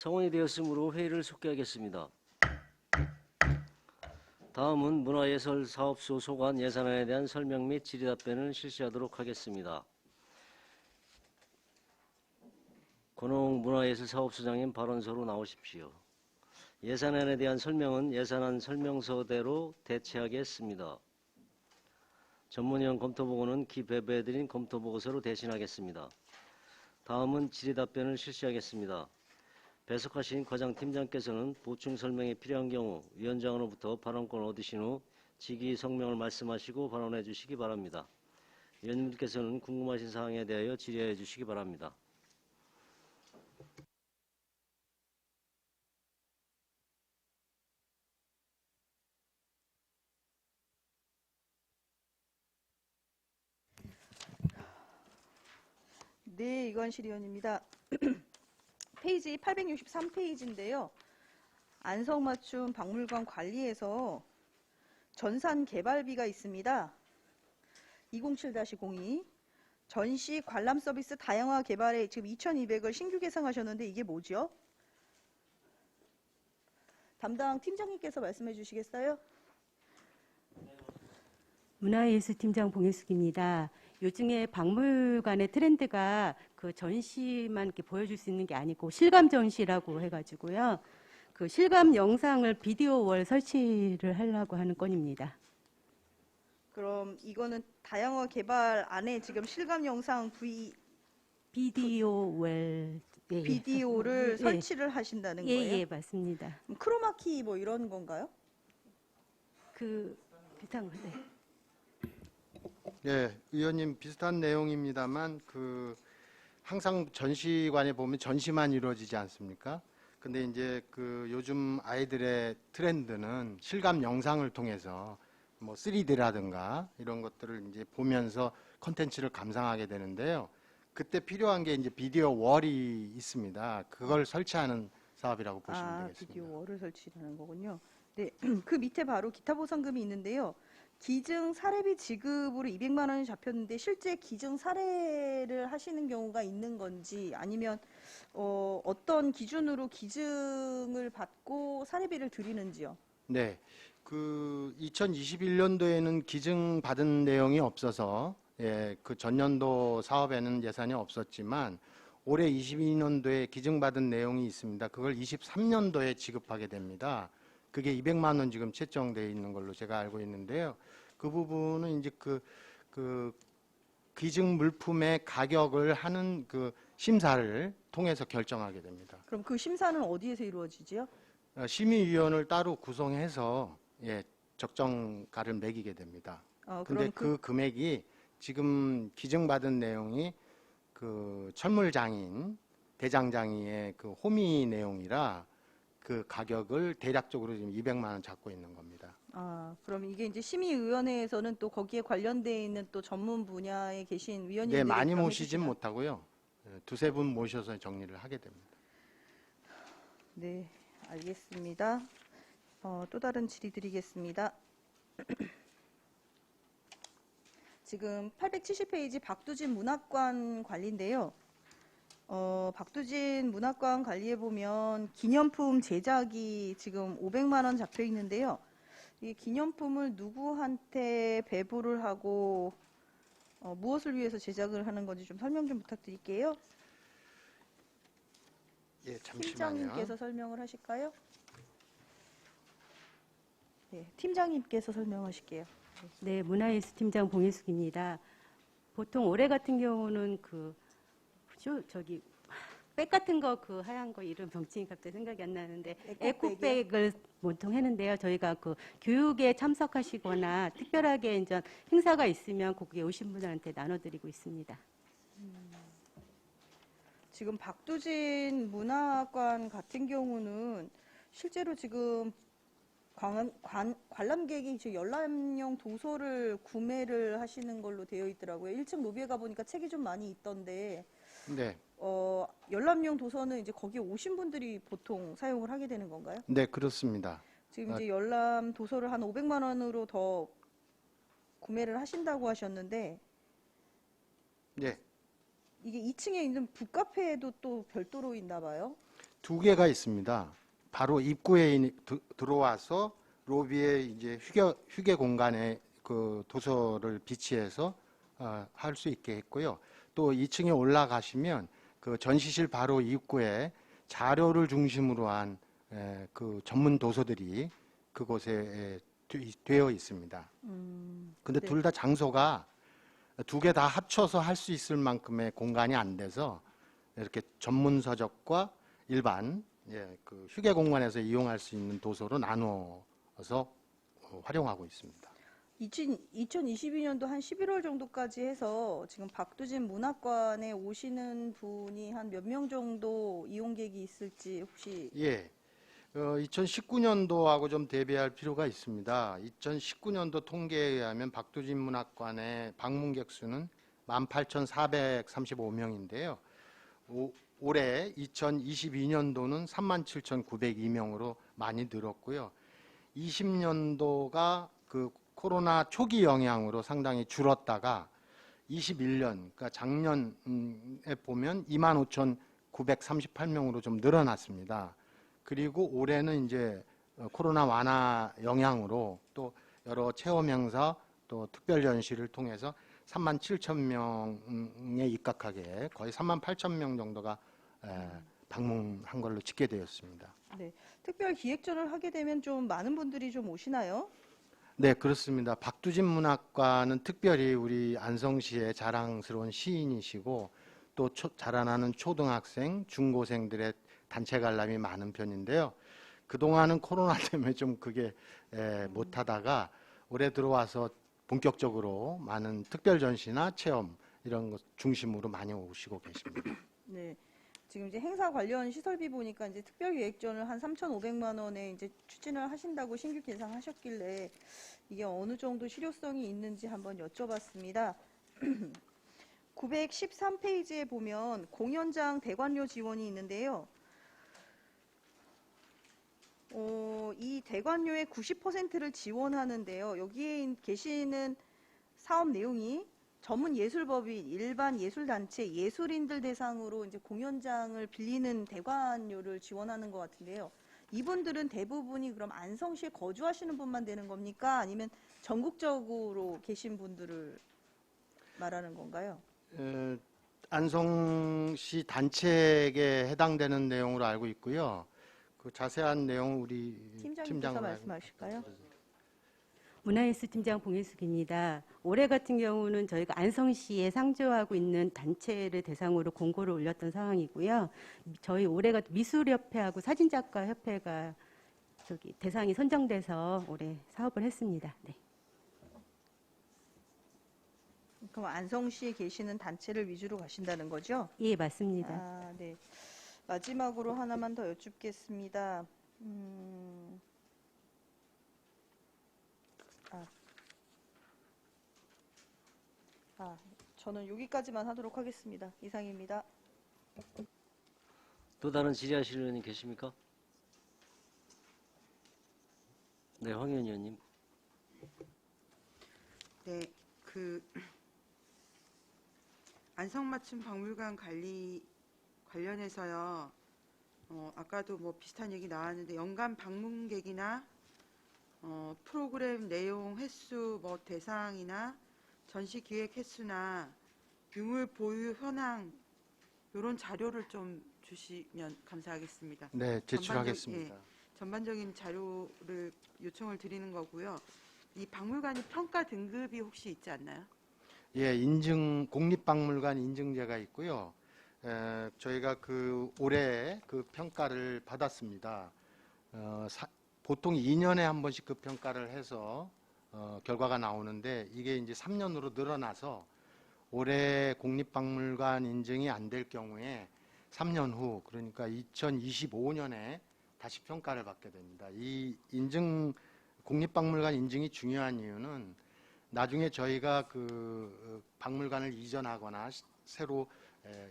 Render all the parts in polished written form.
성원이 되었으므로 회의를 속개하겠습니다. 다음은 문화예술사업소 소관 예산안에 대한 설명 및 질의답변을 실시하도록 하겠습니다. 권홍 문화예술사업소장님 발언서로 나오십시오. 예산안에 대한 설명은 예산안 설명서대로 대체하겠습니다. 전문위원 검토보고는 기배부해드린 검토보고서로 대신하겠습니다. 다음은 질의답변을 실시하겠습니다. 배석하신 과장팀장께서는 보충 설명이 필요한 경우 위원장으로부터 발언권을 얻으신 후 직위 성명을 말씀하시고 발언해 주시기 바랍니다. 위원님께서는 궁금하신 사항에 대하여 질의해 주시기 바랍니다. 네, 이건실 의원입니다. 페이지 863페이지인데요. 안성맞춤 박물관 관리에서 전산 개발비가 있습니다. 207-02 전시 관람 서비스 다양화 개발에 지금 2,200을 신규 계상하셨는데 이게 뭐죠? 담당 팀장님께서 말씀해 주시겠어요? 문화예술팀장 봉혜숙입니다. 요즘에 박물관의 트렌드가 그 전시만 이렇게 보여줄 수 있는 게 아니고 실감 전시라고 해가지고요. 그 실감 영상을 비디오 월 설치를 하려고 하는 건입니다. 그럼 이거는 다양화 개발 안에 지금 실감 영상 비디오 월 예, 비디오를 예. 설치를 하신다는 거예요? 예, 맞습니다. 크로마키 뭐 이런 건가요? 그 비슷한 거. 네. 예, 의원님 비슷한 내용입니다만 항상 전시관에 보면 전시만 이루어지지 않습니까? 근데 이제 요즘 아이들의 트렌드는 실감 영상을 통해서 뭐 3D라든가 이런 것들을 이제 보면서 콘텐츠를 감상하게 되는데요. 그때 필요한 게 이제 비디오 월이 있습니다. 그걸 설치하는 사업이라고 보시면 되겠습니다. 비디오 월을 설치하는 거군요. 네, 그 밑에 바로 기타 보상금이 있는데요. 기증 사례비 지급으로 200만 원이 잡혔는데 실제 기증 사례를 하시는 경우가 있는 건지 아니면 어떤 기준으로 기증을 받고 사례비를 드리는지요? 네, 2021년도에는 기증 받은 내용이 없어서 그 전년도 사업에는 예산이 없었지만 올해 22년도에 기증 받은 내용이 있습니다. 그걸 23년도에 지급하게 됩니다. 그게 200만 원 지금 채정되어 있는 걸로 제가 알고 있는데요. 그 부분은 이제 기증 물품의 가격을 하는 심사를 통해서 결정하게 됩니다. 그럼 그 심사는 어디에서 이루어지지요? 심의위원을 따로 구성해서 적정가를 매기게 됩니다. 근데 그럼 그 금액이 지금 기증받은 내용이 천물장인 대장장이의 호미 내용이라 그 가격을 대략적으로 지금 200만 원 잡고 있는 겁니다. 그럼 이게 이제 심의위원회에서는 또 거기에 관련되어 있는 또 전문 분야에 계신 위원님들이 네, 많이 모시진 못하고요. 두세 분 모셔서 정리를 하게 됩니다. 네, 알겠습니다. 또 다른 질의 드리겠습니다. 지금 870페이지 박두진 문학관 관리인데요. 박두진 문학관 관리에 보면 기념품 제작이 지금 500만 원 잡혀 있는데요. 이 기념품을 누구한테 배부를 하고 무엇을 위해서 제작을 하는 건지 좀 설명 좀 부탁드릴게요. 예, 잠시만요. 팀장님께서 설명을 하실까요? 네, 팀장님께서 설명하실게요. 네, 문화예술팀장 봉혜숙입니다. 보통 올해 같은 경우는 백 같은 거 하얀 거 이름 명칭이 갑자기 생각이 안 나는데 에코백을 보통 했는데요. 저희가 교육에 참석하시거나 특별하게 이제 행사가 있으면 거기에 오신 분들한테 나눠드리고 있습니다. 지금 박두진 문화관 같은 경우는 실제로 지금 관람객이 지금 열람용 도서를 구매를 하시는 걸로 되어 있더라고요. 1층 로비에 가보니까 책이 좀 많이 있던데 네. 열람용 도서는 이제 거기 오신 분들이 보통 사용을 하게 되는 건가요? 네, 그렇습니다. 지금 이제 열람 도서를 한 500만 원으로 더 구매를 하신다고 하셨는데 네. 이게 2층에 있는 북카페에도 또 별도로 있나 봐요? 두 개가 있습니다. 바로 입구에 들어와서 로비에 이제 휴게 공간에 그 도서를 비치해서 할 수 있게 했고요. 또 2층에 올라가시면 그 전시실 바로 입구에 자료를 중심으로 한 그 전문 도서들이 그곳에 되어 있습니다. 근데 네. 둘 다 장소가 두 개 다 합쳐서 할 수 있을 만큼의 공간이 안 돼서 이렇게 전문 서적과 일반 그 휴게 공간에서 이용할 수 있는 도서로 나누어서 활용하고 있습니다. 2022년도 한 11월 정도까지 해서 지금 박두진 문학관에 오시는 분이 한 몇 명 정도 이용객이 있을지 혹시 예. 2019년도하고 좀 대비할 필요가 있습니다. 2019년도 통계에 의하면 박두진 문학관의 방문객 수는 18,435명인데요. 올해 2022년도는 37,902명으로 많이 늘었고요. 20년도가 그 코로나 초기 영향으로 상당히 줄었다가 21년, 그러니까 작년에 보면 25,938명으로 좀 늘어났습니다. 그리고 올해는 이제 코로나 완화 영향으로 또 여러 체험 행사 또 특별 전시를 통해서 37,000명에 입각하게 거의 38,000명 정도가 방문한 걸로 집계되었습니다. 네, 특별 기획전을 하게 되면 좀 많은 분들이 좀 오시나요? 네, 그렇습니다. 박두진 문학관은 특별히 우리 안성시의 자랑스러운 시인이시고 또 자라나는 초등학생, 중고생들의 단체 관람이 많은 편인데요. 그동안은 코로나 때문에 좀 그게 못하다가 올해 들어와서 본격적으로 많은 특별 전시나 체험 이런 것 중심으로 많이 오시고 계십니다. 네. 지금 이제 행사 관련 시설비 보니까 이제 특별 기획전을 한 3,500만 원에 이제 추진을 하신다고 신규 계상하셨길래 이게 어느 정도 실효성이 있는지 한번 여쭤봤습니다. 913페이지에 보면 공연장 대관료 지원이 있는데요. 이 대관료의 90%를 지원하는데요. 여기에 계시는 사업 내용이 전문 예술법인, 일반 예술단체, 예술인들 대상으로 이제 공연장을 빌리는 대관료를 지원하는 것 같은데요. 이분들은 대부분이 그럼 안성시에 거주하시는 분만 되는 겁니까? 아니면 전국적으로 계신 분들을 말하는 건가요? 안성시 단체에 해당되는 내용으로 알고 있고요. 그 자세한 내용 우리 팀장님께서 말씀하실까요? 문화예술팀장 봉혜숙입니다. 올해 같은 경우는 저희가 안성시에 상주하고 있는 단체를 대상으로 공고를 올렸던 상황이고요. 저희 올해가 미술협회하고 사진작가협회가 대상이 선정돼서 올해 사업을 했습니다. 네. 그럼 안성시에 계시는 단체를 위주로 가신다는 거죠? 예, 맞습니다. 아, 네. 마지막으로 하나만 더 여쭙겠습니다. 저는 여기까지만 하도록 하겠습니다. 이상입니다. 또 다른 질의하실 의원님 계십니까? 네, 황현 의원님. 네, 안성맞춤 박물관 관련해서요. 아까도 뭐 비슷한 얘기 나왔는데 연간 방문객이나 프로그램 내용 횟수 뭐 대상이나 전시 기획 횟수나 유물 보유 현황 이런 자료를 좀 주시면 감사하겠습니다. 네, 제출하겠습니다. 전반적인 자료를 요청을 드리는 거고요. 이 박물관이 평가 등급이 혹시 있지 않나요? 예, 국립박물관 인증제가 있고요. 저희가 올해 그 평가를 받았습니다. 보통 2년에 한 번씩 그 평가를 해서 결과가 나오는데 이게 이제 3년으로 늘어나서 올해 국립박물관 인증이 안 될 경우에 3년 후, 그러니까 2025년에 다시 평가를 받게 됩니다. 이 국립박물관 인증이 중요한 이유는 나중에 저희가 그 박물관을 이전하거나 새로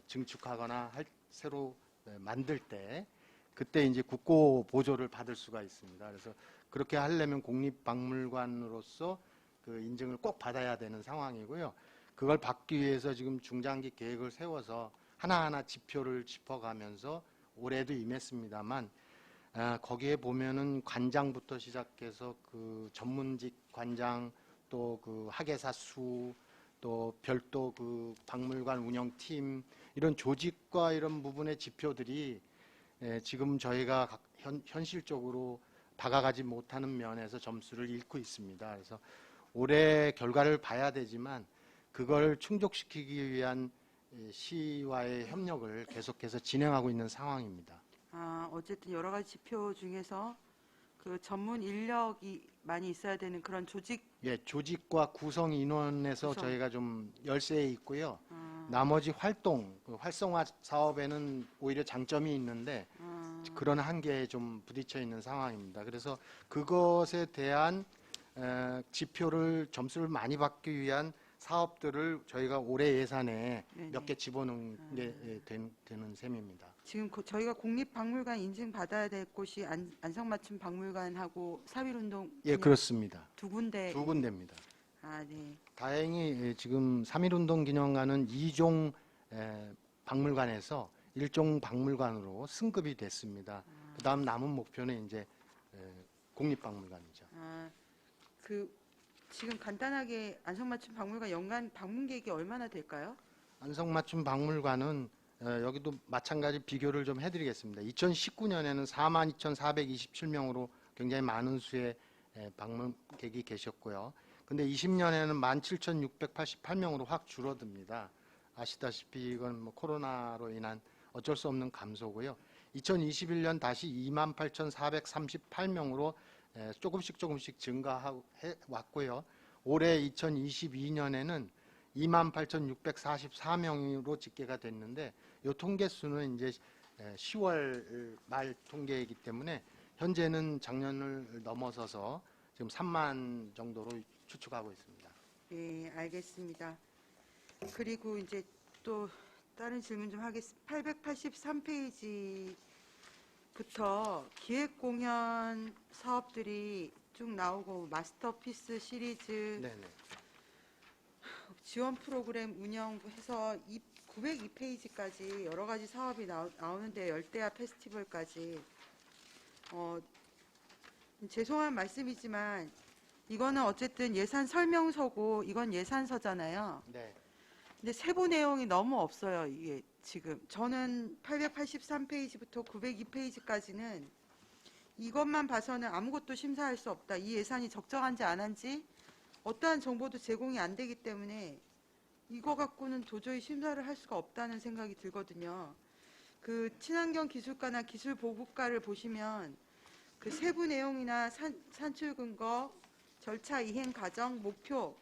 증축하거나 새로 만들 때 그때 이제 국고 보조를 받을 수가 있습니다. 그래서 그렇게 하려면 국립박물관으로서 그 인증을 꼭 받아야 되는 상황이고요. 그걸 받기 위해서 지금 중장기 계획을 세워서 하나하나 지표를 짚어가면서 올해도 임했습니다만 거기에 보면은 관장부터 시작해서 그 전문직 관장 또 그 학예사 수 또 별도 그 박물관 운영팀 이런 조직과 이런 부분의 지표들이 지금 저희가 현실적으로 다가가지 못하는 면에서 점수를 잃고 있습니다. 그래서 올해 결과를 봐야 되지만 그걸 충족시키기 위한 시와의 협력을 계속해서 진행하고 있는 상황입니다. 어쨌든 여러 가지 지표 중에서 그 전문 인력이 많이 있어야 되는 그런 조직. 예, 조직과 구성 인원에서 구성. 저희가 좀 열세에 있고요. 나머지 활동, 그 활성화 사업에는 오히려 장점이 있는데 그런 한계에 좀 부딪혀 있는 상황입니다. 그래서 그것에 대한 지표를 점수를 많이 받기 위한 사업들을 저희가 올해 예산에 네네. 몇 개 집어넣은 게 되는 셈입니다. 지금 저희가 국립박물관 인증 받아야 될 곳이 안성맞춤 박물관하고 4.1운동 예, 그렇습니다. 두 군데. 두 군데입니다. 네. 다행히 지금 3.1운동 기념관은 2종 박물관에서 1종 박물관으로 승급이 됐습니다. 그다음 남은 목표는 이제 국립박물관이죠. 지금 간단하게 안성맞춤 박물관 연간 방문객이 얼마나 될까요? 안성맞춤 박물관은 여기도 마찬가지 비교를 좀 해드리겠습니다. 2019년에는 42,427명으로 굉장히 많은 수의 방문객이 계셨고요. 근데 20년에는 17,688명으로 확 줄어듭니다. 아시다시피 이건 뭐 코로나로 인한 어쩔 수 없는 감소고요. 2021년 다시 28,438명으로 조금씩 증가해 왔고요. 올해 2022년에는 28,644명으로 집계가 됐는데 이 통계 수는 이제 10월 말 통계이기 때문에 현재는 작년을 넘어서서 지금 3만 정도로 추측하고 있습니다. 네, 알겠습니다. 그리고 이제 또 다른 질문 좀 하겠습니다. 883페이지부터 기획 공연 사업들이 쭉 나오고 마스터피스 시리즈 네네. 지원 프로그램 운영해서 902페이지까지 여러 가지 사업이 나오는데 열대야 페스티벌까지 죄송한 말씀이지만 이거는 어쨌든 예산 설명서고 이건 예산서잖아요. 네. 근데 세부 내용이 너무 없어요. 이게 지금 저는 883페이지부터 902페이지까지는 이것만 봐서는 아무것도 심사할 수 없다. 이 예산이 적정한지 안 한지 어떠한 정보도 제공이 안 되기 때문에 이거 갖고는 도저히 심사를 할 수가 없다는 생각이 들거든요. 그 친환경 기술과나 기술보급과를 보시면 그 세부 내용이나 산출 근거, 절차 이행 과정, 목표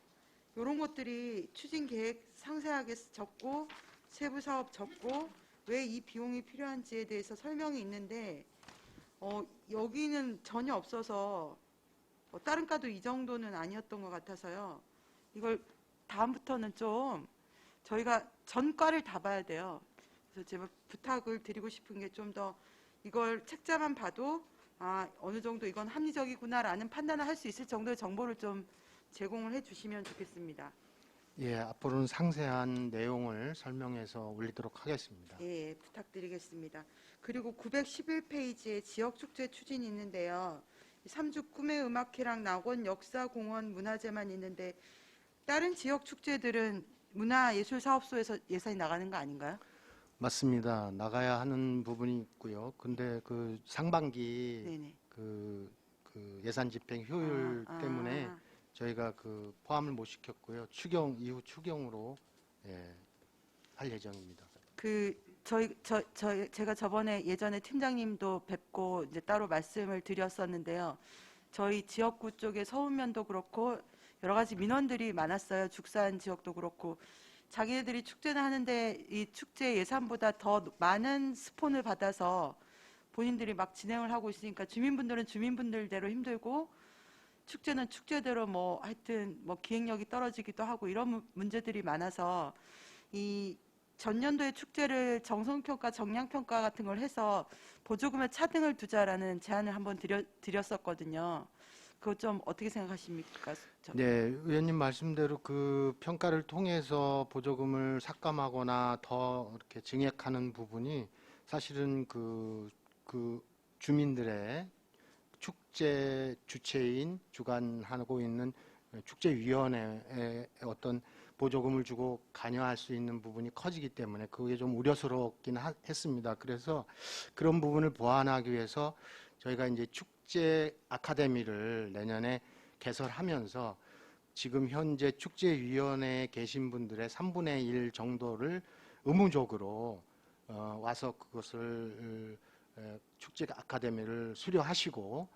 이런 것들이 추진 계획 상세하게 적고 세부 사업 적고 왜 이 비용이 필요한지에 대해서 설명이 있는데 여기는 전혀 없어서 다른 과도 이 정도는 아니었던 것 같아서요. 이걸 다음부터는 좀 저희가 전과를 다 봐야 돼요. 그래서 제가 부탁을 드리고 싶은 게 좀 더 이걸 책자만 봐도 어느 정도 이건 합리적이구나라는 판단을 할 수 있을 정도의 정보를 좀 제공을 해주시면 좋겠습니다. 예, 앞으로는 상세한 내용을 설명해서 올리도록 하겠습니다. 예, 부탁드리겠습니다. 그리고 911페이지에 지역축제 추진이 있는데요. 3주 꿈의 음악회랑 낙원 역사공원 문화제만 있는데 다른 지역축제들은 문화예술사업소에서 예산이 나가는 거 아닌가요? 맞습니다. 나가야 하는 부분이 있고요. 근데 그 상반기 네네. 그 예산 집행 효율 때문에 저희가 그 포함을 못 시켰고요. 이후 추경으로 할 예정입니다. 제가 저번에 예전에 팀장님도 뵙고 이제 따로 말씀을 드렸었는데요. 저희 지역구 쪽에 서운면도 그렇고 여러 가지 민원들이 많았어요. 죽산 지역도 그렇고 자기네들이 축제는 하는데 이 축제 예산보다 더 많은 스폰을 받아서 본인들이 막 진행을 하고 있으니까 주민분들은 주민분들대로 힘들고 축제는 축제대로 뭐 하여튼 뭐 기획력이 떨어지기도 하고 이런 문제들이 많아서 이 전년도의 축제를 정성평가, 정량평가 같은 걸 해서 보조금에 차등을 두자라는 제안을 한번 드렸었거든요. 그거 좀 어떻게 생각하십니까? 네, 의원님 말씀대로 그 평가를 통해서 보조금을 삭감하거나 더 이렇게 증액하는 부분이 사실은 그 주민들의 축제 주체인 주관하고 있는 축제위원회에 어떤 보조금을 주고 관여할 수 있는 부분이 커지기 때문에 그게 좀 우려스럽긴 했습니다. 그래서 그런 부분을 보완하기 위해서 저희가 이제 축제 아카데미를 내년에 개설하면서 지금 현재 축제위원회에 계신 분들의 3분의 1 정도를 의무적으로 와서 그것을 축제 아카데미를 수료하시고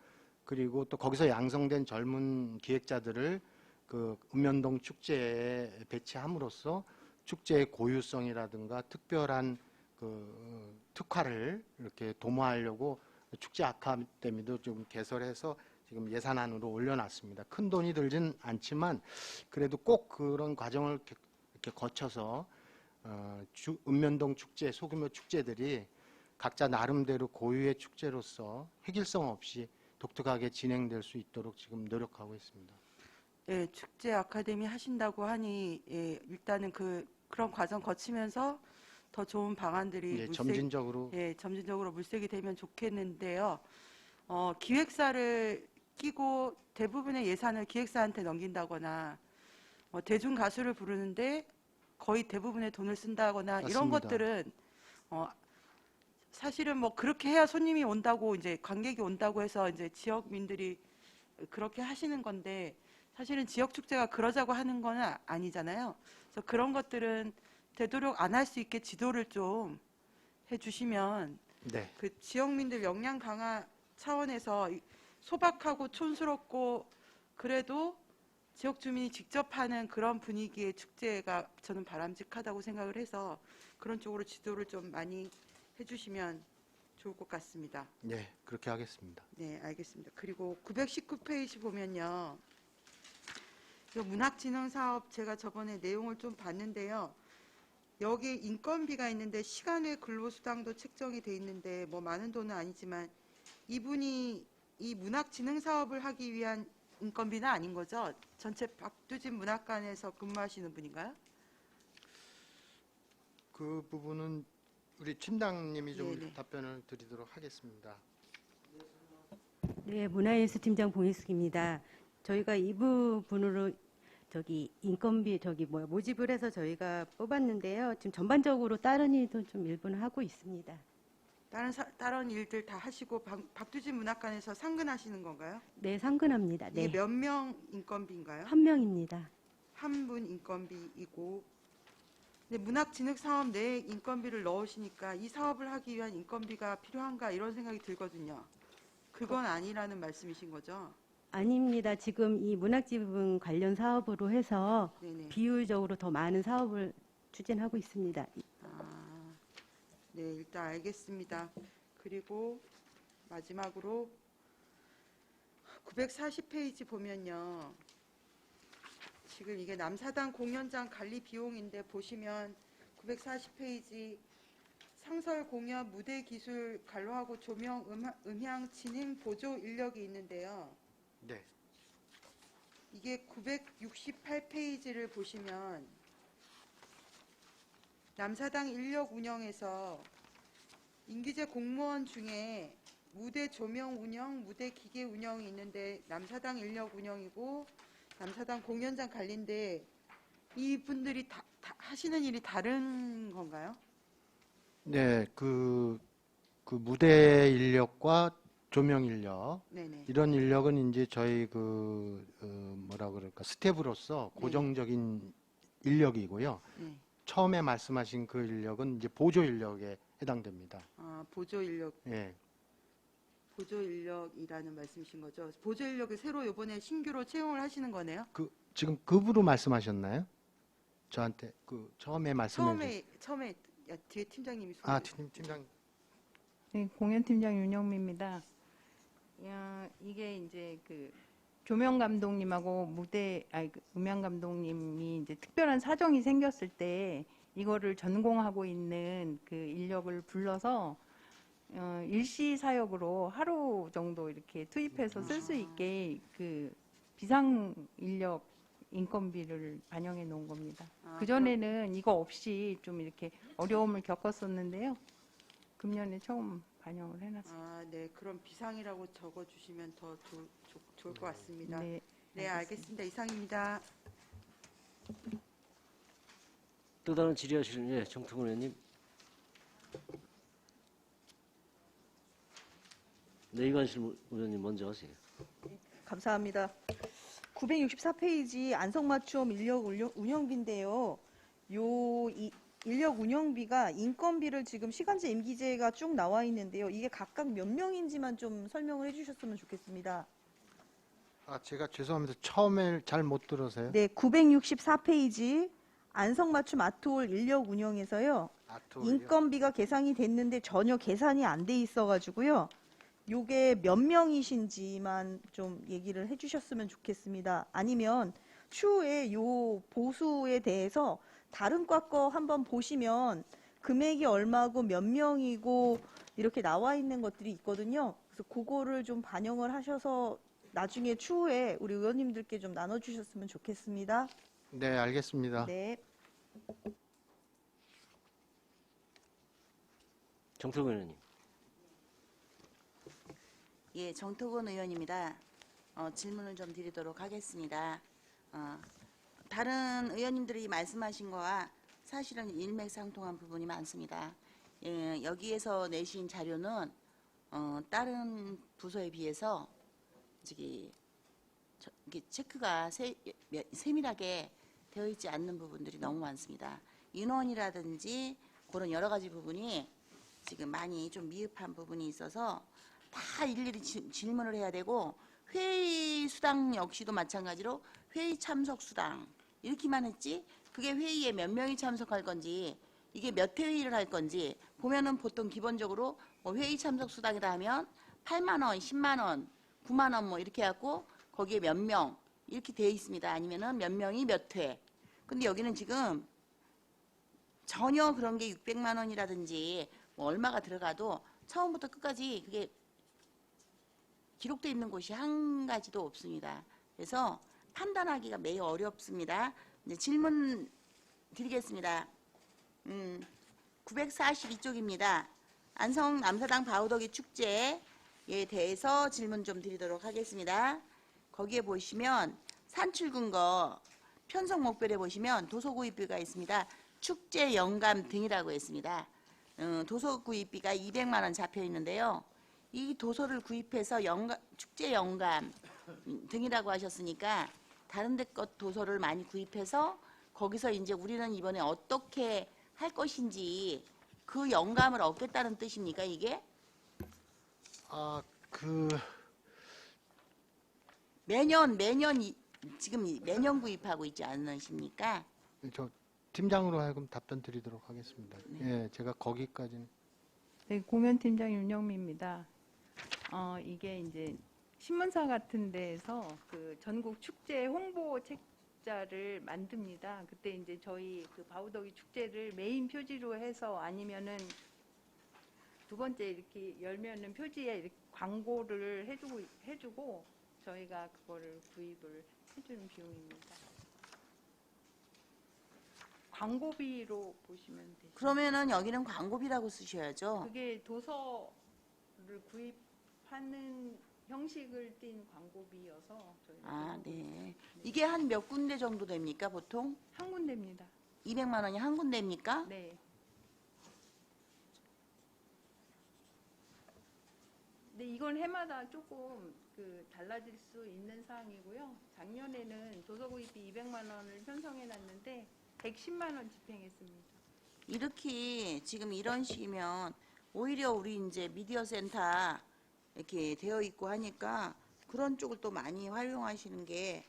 그리고 또 거기서 양성된 젊은 기획자들을 그 읍면동 축제에 배치함으로써 축제의 고유성이라든가 특별한 그 특화를 이렇게 도모하려고 축제 아카데미도 좀 개설해서 지금 예산안으로 올려놨습니다. 큰 돈이 들진 않지만 그래도 꼭 그런 과정을 이렇게 거쳐서 읍면동 축제, 소규모 축제들이 각자 나름대로 고유의 축제로서 획일성 없이 독특하게 진행될 수 있도록 지금 노력하고 있습니다. 예, 축제 아카데미 하신다고 하니 예, 일단은 그런 과정 거치면서 더 좋은 방안들이 예, 점진적으로 물색이 되면 좋겠는데요. 기획사를 끼고 대부분의 예산을 기획사한테 넘긴다거나 대중 가수를 부르는데 거의 대부분의 돈을 쓴다거나 이런 맞습니다. 것들은 사실은 뭐 그렇게 해야 손님이 온다고 이제 관객이 온다고 해서 이제 지역민들이 그렇게 하시는 건데 사실은 지역 축제가 그러자고 하는 건 아니잖아요. 그래서 그런 것들은 되도록 안 할 수 있게 지도를 좀 해주시면 네. 그 지역민들 역량 강화 차원에서 소박하고 촌스럽고 그래도 지역 주민이 직접 하는 그런 분위기의 축제가 저는 바람직하다고 생각을 해서 그런 쪽으로 지도를 좀 많이 해주시면 좋을 것 같습니다. 네, 그렇게 하겠습니다. 네, 알겠습니다. 그리고 919페이지 보면요. 이 문학진흥사업 제가 저번에 내용을 좀 봤는데요. 여기 인건비가 있는데 시간 외 근로수당도 책정이 돼 있는데 뭐 많은 돈은 아니지만 이분이 이 문학진흥사업을 하기 위한 인건비는 아닌 거죠? 전체 박두진 문학관에서 근무하시는 분인가요? 그 부분은 우리 팀장님이 좀 네네. 답변을 드리도록 하겠습니다. 네, 문화예술팀장 봉익숙입니다. 저희가 이 부분으로 인건비 모집을 해서 저희가 뽑았는데요. 지금 전반적으로 다른 일도 좀 일부는 하고 있습니다. 다른 일들 다 하시고 박두진 문학관에서 상근하시는 건가요? 네, 상근합니다. 이게 네, 몇 명 인건비인가요? 한 명입니다. 한 분 인건비이고 근데 문학진흥사업 내에 인건비를 넣으시니까 이 사업을 하기 위한 인건비가 필요한가 이런 생각이 들거든요. 그건 아니라는 말씀이신 거죠? 아닙니다. 지금 이 문학지분 관련 사업으로 해서 네네. 비율적으로 더 많은 사업을 추진하고 있습니다. 아, 네, 일단 알겠습니다. 그리고 마지막으로 940페이지 보면요. 지금 이게 남사당 공연장 관리 비용인데 보시면 940페이지 상설 공연 무대 기술 관로하고 조명 음향 진행 보조 인력이 있는데요. 네. 이게 968페이지를 보시면 남사당 인력 운영에서 임기제 공무원 중에 무대 조명 운영, 무대 기계 운영이 있는데 남사당 인력 운영이고 남사당 공연장 관리인데 이분들이 다 하시는 일이 다른 건가요? 네, 그 무대 인력과 조명 인력 네네. 이런 인력은 이제 저희 뭐라 그럴까 스텝으로서 네. 고정적인 인력이고요. 네. 처음에 말씀하신 그 인력은 이제 보조 인력에 해당됩니다. 아, 보조 인력. 예. 보조 인력이라는 말씀이신 거죠? 보조 인력을 새로 이번에 신규로 채용을 하시는 거네요? 지금 급으로 말씀하셨나요? 저한테 처음에 말씀해 주신 처음에 뒤에 팀장님이 소개. 팀장. 네, 공연팀장 윤영미입니다. 이게 이제 조명 감독님하고 음향 감독님이 이제 특별한 사정이 생겼을 때 이거를 전공하고 있는 그 인력을 불러서 일시 사역으로 하루 정도 이렇게 투입해서 쓸 수 있게 그 비상 인력 인건비를 반영해 놓은 겁니다. 그전에는 이거 없이 좀 이렇게 어려움을 겪었었는데요. 금년에 처음 반영을 해놨습니다. 아, 네. 그럼 비상이라고 적어주시면 더 좋을 것 같습니다. 네, 네, 알겠습니다. 이상입니다. 또 다른 질의하실 예, 정태근 의원님. 네, 이관실 의원님 먼저 하세요. 감사합니다. 964페이지 안성맞춤 인력 운영비인데요. 인력 운영비가 인건비를 지금 시간제 임기제가 쭉 나와 있는데요. 이게 각각 몇 명인지만 좀 설명을 해주셨으면 좋겠습니다. 아, 제가 죄송합니다. 처음에 잘 못 들어서요. 네, 964페이지 안성맞춤 아트홀 인력 운영에서요. 아토리요. 인건비가 계산이 됐는데 전혀 계산이 안 돼 있어가지고요. 요게 몇 명이신지만 좀 얘기를 해주셨으면 좋겠습니다. 아니면 추후에 요 보수에 대해서 다른 과 거 한번 보시면 금액이 얼마고 몇 명이고 이렇게 나와 있는 것들이 있거든요. 그래서 그거를 좀 반영을 하셔서 나중에 추후에 우리 의원님들께 좀 나눠주셨으면 좋겠습니다. 네, 알겠습니다. 네. 정태근 의원님. 예, 정태근 의원입니다. 질문을 좀 드리도록 하겠습니다. 다른 의원님들이 말씀하신 거와 사실은 일맥상통한 부분이 많습니다. 예, 여기에서 내신 자료는 다른 부서에 비해서 이게 체크가 세밀하게 되어 있지 않는 부분들이 너무 많습니다. 인원이라든지 그런 여러 가지 부분이 지금 많이 좀 미흡한 부분이 있어서 다 일일이 질문을 해야 되고, 회의 수당 역시도 마찬가지로 회의 참석 수당 이렇게만 했지, 그게 회의에 몇 명이 참석할 건지, 이게 몇 회 회의를 할 건지 보면은 보통 기본적으로 뭐 회의 참석 수당이라 하면 8만 원, 10만 원, 9만 원 뭐 이렇게 해갖고 거기에 몇 명 이렇게 돼 있습니다. 아니면은 몇 명이 몇 회. 근데 여기는 지금 전혀 그런 게 600만 원이라든지 뭐 얼마가 들어가도 처음부터 끝까지 그게 기록되어 있는 곳이 한 가지도 없습니다. 그래서 판단하기가 매우 어렵습니다. 이제 질문 드리겠습니다. 942쪽입니다. 안성 남사당 바우더기 축제에 대해서 질문 좀 드리도록 하겠습니다. 거기에 보시면 산출근거 편성 목별에 보시면 도서구입비가 있습니다. 축제 영감 등이라고 했습니다. 도서구입비가 200만 원 잡혀 있는데요. 이 도서를 구입해서 축제 영감 등이라고 하셨으니까 다른 데 것 도서를 많이 구입해서 거기서 이제 우리는 이번에 어떻게 할 것인지 그 영감을 얻겠다는 뜻입니까, 이게? 매년 지금 매년 구입하고 있지 않으십니까? 저 팀장으로 하여금 답변 드리도록 하겠습니다. 예, 제가 거기까지는. 네, 공연팀장 윤영미입니다. 이게 이제 신문사 같은 데에서 그 전국 축제 홍보 책자를 만듭니다. 그때 이제 저희 그 바우더기 축제를 메인 표지로 해서 아니면은 두 번째 이렇게 열면은 표지에 이렇게 광고를 해주고 저희가 그거를 구입을 해주는 비용입니다. 광고비로 보시면 되죠. 그러면은 여기는 광고비라고 쓰셔야죠. 그게 도서를 구입하는 형식을 띈 광고비여서 저희가 아, 네. 이게 한 몇 군데 정도 됩니까, 보통? 한 군데입니다. 200만 원이 한 군데입니까? 네. 근데 이건 해마다 조금 달라질 수 있는 사항이고요. 작년에는 도서 구입비 200만 원을 편성해 놨는데 110만 원 집행했습니다. 이렇게 지금 이런 식이면 오히려 우리 이제 미디어 센터 이렇게 되어 있고 하니까 그런 쪽을 또 많이 활용하시는 게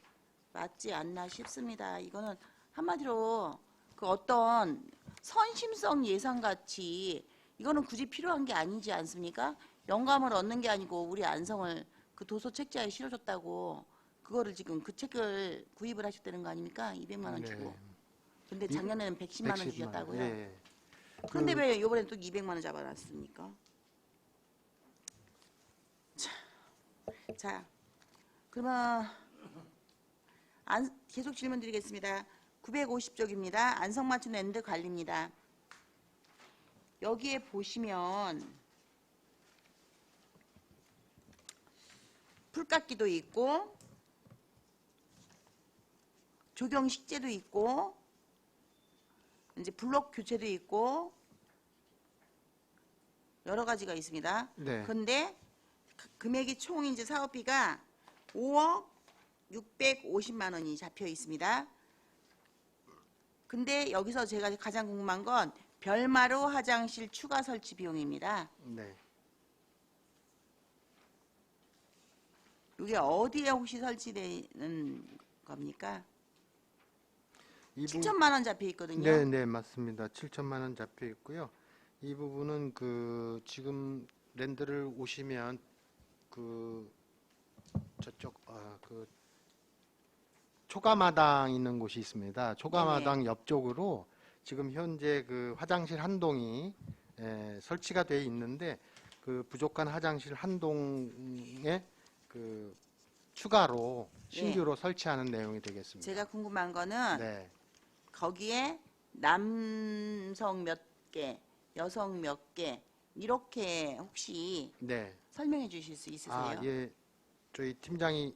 맞지 않나 싶습니다. 이거는 한마디로 그 어떤 선심성 예산같이 이거는 굳이 필요한 게 아니지 않습니까? 영감을 얻는 게 아니고 우리 안성을 그 도서 책자에 실어줬다고 그거를 지금 그 책을 구입을 하셨다는 거 아닙니까? 200만 원 주고. 근데 작년에는 110만 원 주셨다고요? 예. 그런데 왜 이번에 또 200만 원 잡아놨습니까? 자, 그러면 계속 질문 드리겠습니다. 950쪽입니다. 안성맞춤 랜드 관리입니다. 여기에 보시면 풀깎기도 있고 조경 식재도 있고 이제 블록 교체도 있고 여러 가지가 있습니다. 네. 그런데 금액이 총 이제 사업비가 5억 650만 원이 잡혀 있습니다. 근데 여기서 제가 가장 궁금한 건 별마루 화장실 추가 설치 비용입니다. 네. 이게 어디에 혹시 설치되는 겁니까? 7천만 원 잡혀 있거든요. 네, 네, 맞습니다. 7천만 원 잡혀 있고요. 이 부분은 그 지금 랜드를 오시면 그 저쪽 그 초가마당 있는 곳이 있습니다. 초가마당 옆쪽으로 지금 현재 그 화장실 한 동이 설치가 되어 있는데 그 부족한 화장실 한 동에 그 추가로 신규로 설치하는 내용이 되겠습니다. 제가 궁금한 거는 네. 거기에 남성 몇 개, 여성 몇 개 이렇게 혹시 네. 설명해 주실 수 있으세요? 아, 예. 저희 팀장이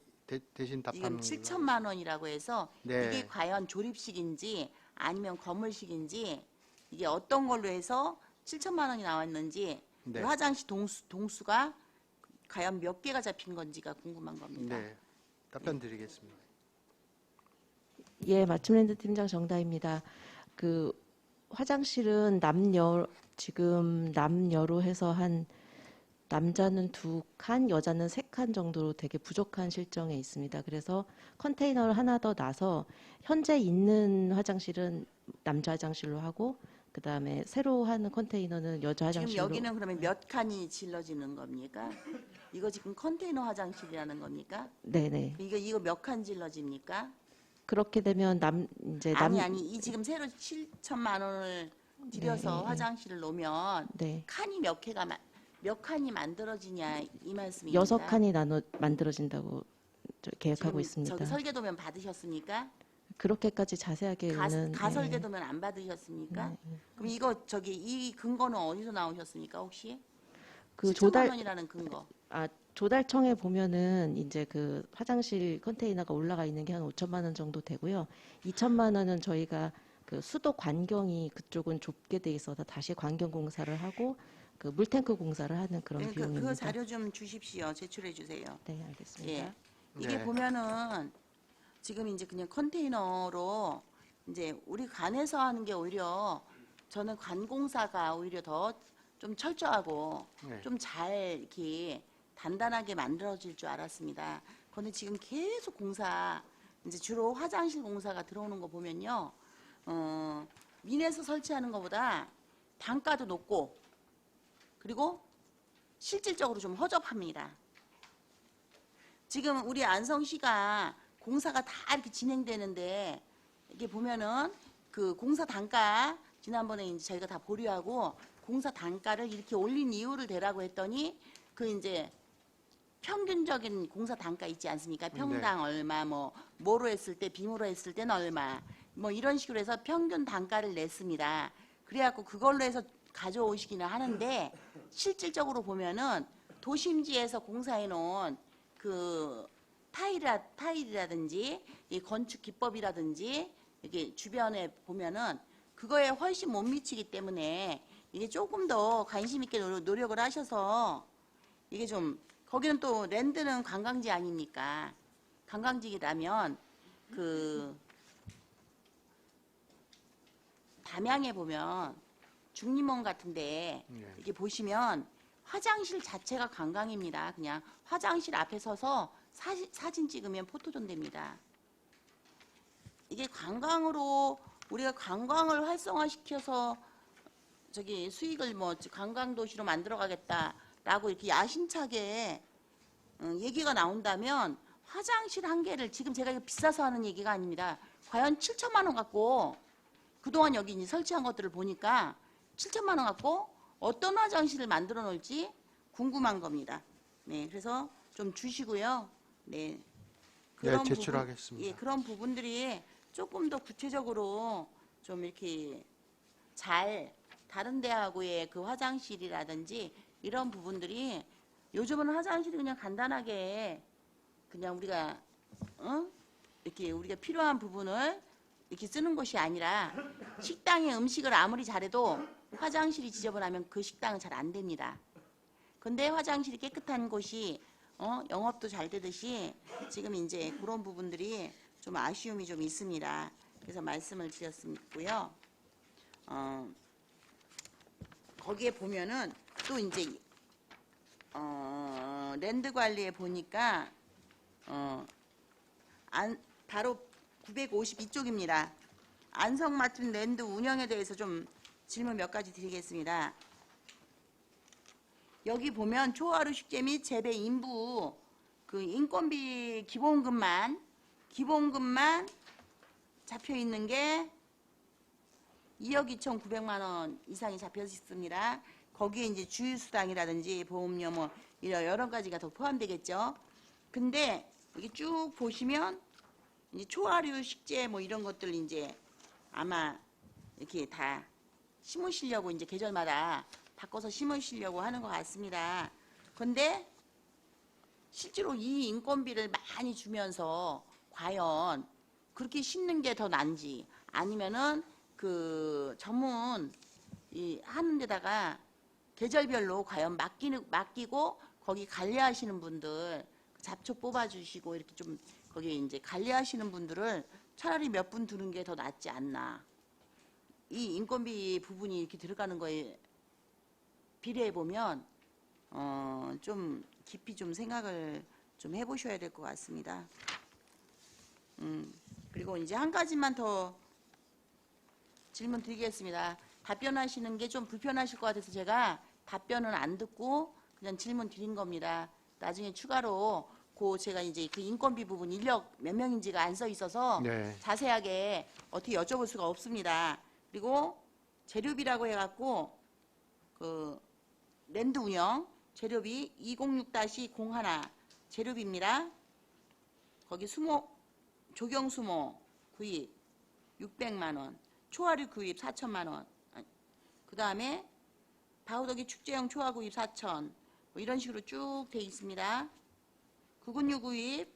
대신 답하는 지금 7천만 원이라고 해서 네. 이게 과연 조립식인지 아니면 건물식인지 이게 어떤 걸로 해서 7천만 원이 나왔는지 네. 이 화장실 동수가 과연 몇 개가 잡힌 건지가 궁금한 겁니다. 네. 답변 드리겠습니다. 예, 맞춤랜드 팀장 정다입니다. 그 화장실은 지금 남녀로 해서 한 남자는 2칸, 여자는 3칸 정도로 되게 부족한 실정에 있습니다. 그래서 컨테이너를 하나 더 놔서 현재 있는 화장실은 남자 화장실로 하고 그다음에 새로 하는 컨테이너는 여자 지금 화장실로. 여기는 그러면 몇 칸이 질러지는 겁니까? 이거 지금 컨테이너 화장실이라는 겁니까? 네네. 이거 몇 칸 질러집니까? 그렇게 되면 아니 이 지금 새로 7천만 원을 들여서 네. 화장실을 놓으면 네. 칸이 몇 칸이 만들어지냐 이 말씀입니다. 6칸이 만들어진다고 계획하고 지금 있습니다. 저기 설계도면 받으셨습니까? 그렇게까지 자세하게는 가설계도면 안 받으셨습니까? 그럼 이거 이 근거는 어디서 나오셨습니까 혹시? 그 7천만 원이라는 근거. 조달청에 보면은 이제 그 화장실 컨테이너가 올라가 있는 게 한 5천만 원 정도 되고요. 2천만 원은 저희가 그 수도 관경이 그쪽은 좁게 돼 있어서 다시 관경 공사를 하고 그 물탱크 공사를 하는 그런 그러니까 비용입니다. 그 자료 좀 주십시오. 제출해 주세요. 네, 알겠습니다. 예. 이게 네. 보면은 지금 이제 그냥 컨테이너로 이제 우리 관에서 하는 게 오히려 저는 관공사가 오히려 더 좀 철저하고 네. 좀 잘 이렇게 단단하게 만들어질 줄 알았습니다. 그런데 지금 계속 이제 주로 화장실 공사가 들어오는 거 보면요. 민에서 설치하는 것보다 단가도 높고 그리고 실질적으로 좀 허접합니다. 지금 우리 안성시가 공사가 다 이렇게 진행되는데 이게 보면은 그 공사 단가 지난번에 이제 저희가 다 보류하고 공사 단가를 이렇게 올린 이유를 대라고 했더니 그 이제 평균적인 공사 단가 있지 않습니까? 평당 얼마, 뭐로 했을 때, 빔으로 했을 때는 얼마, 이런 식으로 해서 평균 단가를 냈습니다. 그래갖고 그걸로 해서 가져오시기는 하는데 실질적으로 보면은 도심지에서 공사해 놓은 그 타일이라든지 이 건축 기법이라든지 이게 주변에 보면은 그거에 훨씬 못 미치기 때문에 이게 조금 더 관심 있게 노력을 하셔서 이게 좀 거기는 또 랜드는 관광지 아닙니까? 관광지라면 그 담양에 보면 중림원 같은데 이렇게 보시면 화장실 자체가 관광입니다. 그냥 화장실 앞에 서서 사진 찍으면 포토존 됩니다. 이게 관광으로 우리가 관광을 활성화시켜서 저기 수익을 관광 도시로 만들어 가겠다라고 이렇게 야심차게 얘기가 나온다면 화장실 한 개를 지금 제가 이거 비싸서 하는 얘기가 아닙니다. 과연 7천만 원 갖고 그동안 여기 이제 설치한 것들을 보니까 7천만 원 갖고 어떤 화장실을 만들어 놓을지 궁금한 겁니다. 네, 그래서 좀 주시고요. 네, 네, 제출하겠습니다. 그런 부분들이 조금 더 구체적으로 좀 이렇게 잘 다른 데하고의 그 화장실이라든지 이런 부분들이 요즘은 화장실이 그냥 간단하게 그냥 우리가 이렇게 우리가 필요한 부분을 이렇게 쓰는 곳이 아니라 식당에 음식을 아무리 잘해도 화장실이 지저분하면 그 식당은 잘 안 됩니다. 근데 화장실이 깨끗한 곳이 영업도 잘 되듯이 지금 이제 그런 부분들이 좀 아쉬움이 좀 있습니다. 그래서 말씀을 드렸고요. 거기에 보면은 또 이제 랜드 관리에 보니까 바로 952쪽입니다. 안성맞춤 랜드 운영에 대해서 좀 질문 몇 가지 드리겠습니다. 여기 보면 초하루 식재 및 재배 인부 그 인건비 기본금만 잡혀 있는 게 2억 2,900만 원 이상이 잡혀 있습니다. 거기에 이제 주유수당이라든지 보험료 뭐 이런 여러 가지가 더 포함되겠죠. 근데 여기 쭉 보시면 이제 초하류 식재 뭐 이런 것들 이제 아마 이렇게 다 심으시려고 이제 계절마다 바꿔서 심으시려고 하는 것 같습니다. 근데 실제로 이 인건비를 많이 주면서 과연 그렇게 심는 게 더 난지 아니면은 그 전문 하는 데다가 계절별로 과연 맡기고 거기 관리하시는 분들 잡초 뽑아주시고 이렇게 좀 거기 이제 관리하시는 분들을 차라리 몇 분 두는 게 더 낫지 않나. 이 인건비 부분이 이렇게 들어가는 거에 비례해 보면 좀 깊이 좀 생각을 좀 해보셔야 될 것 같습니다. 그리고 이제 한 가지만 더 질문 드리겠습니다. 답변하시는 게 좀 불편하실 것 같아서 제가 답변은 안 듣고 그냥 질문 드린 겁니다. 나중에 추가로 제가 이제 그 인건비 부분 인력 몇 명인지가 안 써 있어서 네. 자세하게 어떻게 여쭤볼 수가 없습니다. 그리고 재료비라고 해갖고 그 랜드 운영 재료비 206-01 재료비입니다. 거기 조경 수모 구입 600만 원, 초하류 구입 4천만 원, 그 다음에 바우더기 축제용 초화 구입 4천 뭐 이런 식으로 쭉 돼 있습니다. 구근류 구입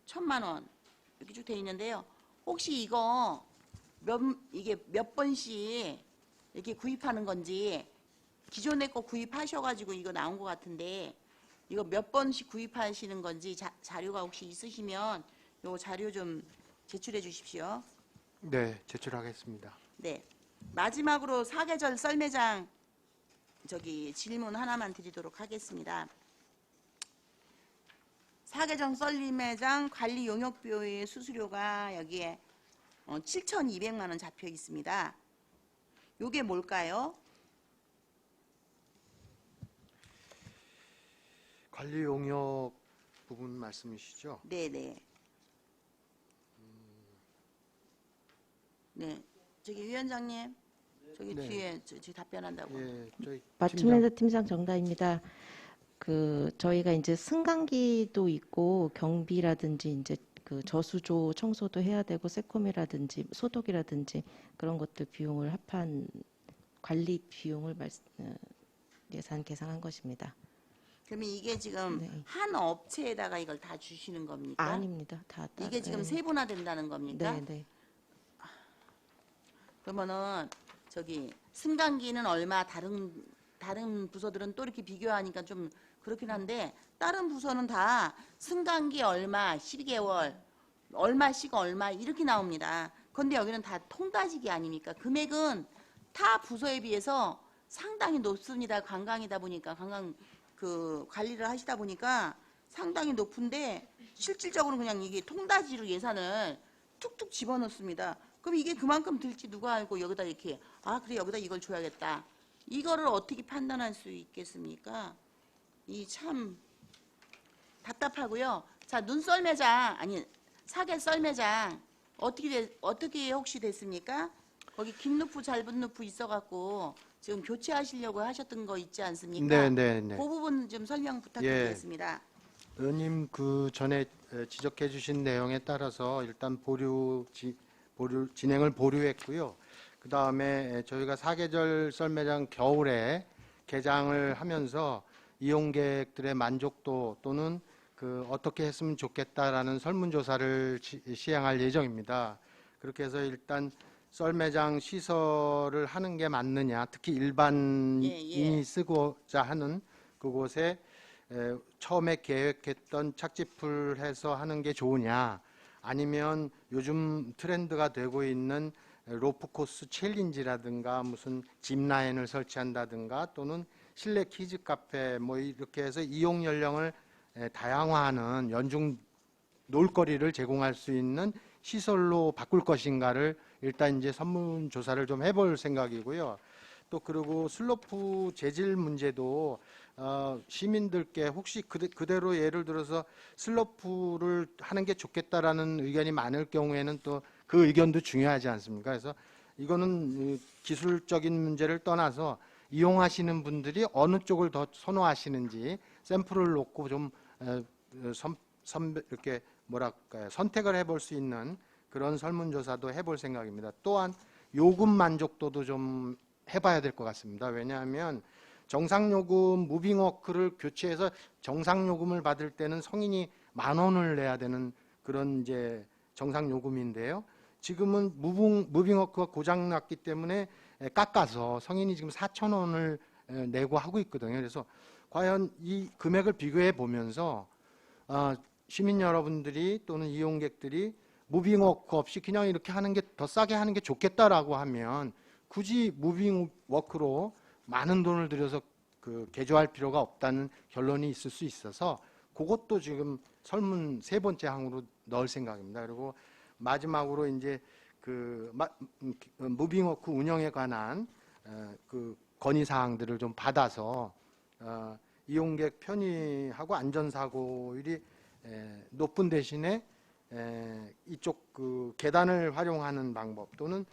1,000만 원 이렇게 쭉 돼 있는데요. 혹시 이게 몇 번씩 이렇게 구입하는 건지 기존에 거 구입하셔가지고 이거 나온 것 같은데 이거 몇 번씩 구입하시는 건지 자료가 혹시 있으시면 요 자료 좀 제출해 주십시오. 네, 제출하겠습니다. 네. 마지막으로 사계절 썰매장 질문 하나만 드리도록 하겠습니다. 사계절 썰매장 관리 용역비의 수수료가 여기에 7,200만 원 잡혀 있습니다. 요게 뭘까요? 관리 용역 부분 말씀이시죠? 네네. 네. 위원장님. 저기 네. 뒤에 저기 답변한다고. 예, 저희 맞춤랜드 팀장 정다입니다. 저희가 이제 승강기도 있고 경비라든지 이제 그 저수조 청소도 해야 되고 세콤이라든지 소독이라든지 그런 것들 비용을 합한 관리 비용을 예산 계산한 것입니다. 그러면 이게 지금 네. 한 업체에다가 이걸 다 주시는 겁니까? 아닙니다. 다 이게 지금 네. 세분화된다는 겁니까? 네, 네. 그러면은 승강기는 얼마 다른 부서들은 또 이렇게 비교하니까 좀 그렇긴 한데 다른 부서는 다 승강기 얼마 12개월 얼마씩 얼마 이렇게 나옵니다. 그런데 여기는 다 통따지기 아닙니까? 금액은 타 부서에 비해서 상당히 높습니다. 관광이다 보니까 관광 그 관리를 하시다 보니까 상당히 높은데 실질적으로 그냥 이게 통따지로 예산을 툭툭 집어넣습니다. 그럼 이게 그만큼 들지 누가 알고 여기다 이렇게 그래 여기다 이걸 줘야겠다. 이거를 어떻게 판단할 수 있겠습니까? 이 참 답답하고요. 자, 사계 썰매장 어떻게 혹시 됐습니까? 거기 긴 루프 짧은 루프 있어갖고 지금 교체하시려고 하셨던 거 있지 않습니까? 네, 네, 네. 그 부분 좀 설명 부탁드리겠습니다. 의원님 그 전에 지적해 주신 내용에 따라서 일단 진행을 보류했고요. 그다음에 저희가 사계절 썰매장 겨울에 개장을 하면서 이용객들의 만족도 또는 어떻게 했으면 좋겠다라는 설문조사를 시행할 예정입니다. 그렇게 해서 일단 썰매장 시설을 하는 게 맞느냐, 특히 일반인이 쓰고자 하는 그곳에 처음에 계획했던 착지풀 해서 하는 게 좋으냐, 아니면 요즘 트렌드가 되고 있는 로프 코스 챌린지라든가 무슨 짚라인을 설치한다든가 또는 실내 키즈 카페 뭐 이렇게 해서 이용 연령을 다양화하는 연중 놀거리를 제공할 수 있는 시설로 바꿀 것인가를 일단 이제 설문조사를 좀 해볼 생각이고요. 또 그리고 슬로프 재질 문제도 시민들께 혹시 그대로 예를 들어서 슬로프를 하는 게 좋겠다라는 의견이 많을 경우에는 또 그 의견도 중요하지 않습니까? 그래서 이거는 기술적인 문제를 떠나서 이용하시는 분들이 어느 쪽을 더 선호하시는지 샘플을 놓고 좀 이렇게 뭐랄까요, 선택을 해볼 수 있는 그런 설문조사도 해볼 생각입니다. 또한 요금 만족도도 좀 해봐야 될 것 같습니다. 왜냐하면 정상요금 무빙워크를 교체해서 정상요금을 받을 때는 성인이 10,000원을 내야 되는 그런 이제 정상요금인데요. 지금은 무빙워크가 고장났기 때문에 깎아서 성인이 지금 4,000원을 내고 하고 있거든요. 그래서 과연 이 금액을 비교해 보면서 시민 여러분들이 또는 이용객들이 무빙워크 없이 그냥 이렇게 하는 게 더 싸게 하는 게 좋겠다라고 하면 굳이 무빙워크로 많은 돈을 들여서 개조할 필요가 없다는 결론이 있을 수 있어서 그것도 지금 설문 세 번째 항으로 넣을 생각입니다. 그리고 마지막으로 이제 무빙워크 운영에 관한 건의 사항들을 좀 받아서 이용객 편의하고 안전사고율이 높은 대신에 이쪽 계단을 활용하는 방법 또는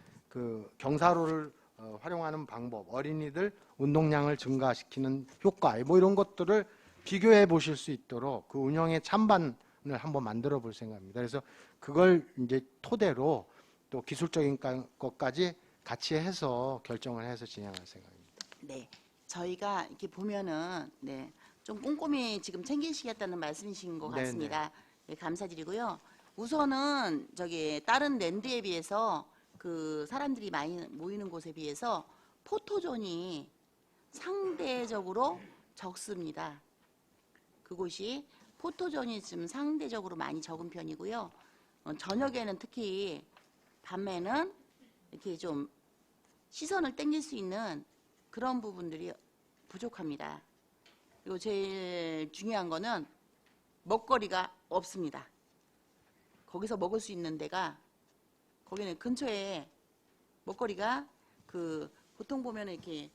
경사로를 활용하는 방법, 어린이들 운동량을 증가시키는 효과 뭐 이런 것들을 비교해 보실 수 있도록 그 운영의 찬반을 한번 만들어 볼 생각입니다. 그래서 그걸 이제 토대로 또 기술적인 것까지 같이 해서 결정을 해서 진행할 생각입니다. 네, 저희가 이렇게 보면은 좀 꼼꼼히 지금 챙기시겠다는 말씀이신 것 같습니다. 네, 감사드리고요. 우선은 다른 랜드에 비해서 사람들이 많이 모이는 곳에 비해서 포토존이 상대적으로 적습니다. 그곳이 포토존이 좀 상대적으로 많이 적은 편이고요. 저녁에는 특히 밤에는 이렇게 좀 시선을 땡길 수 있는 그런 부분들이 부족합니다. 그리고 제일 중요한 거는 먹거리가 없습니다. 거기서 먹을 수 있는 데가 거기는 근처에 먹거리가 보통 보면 이렇게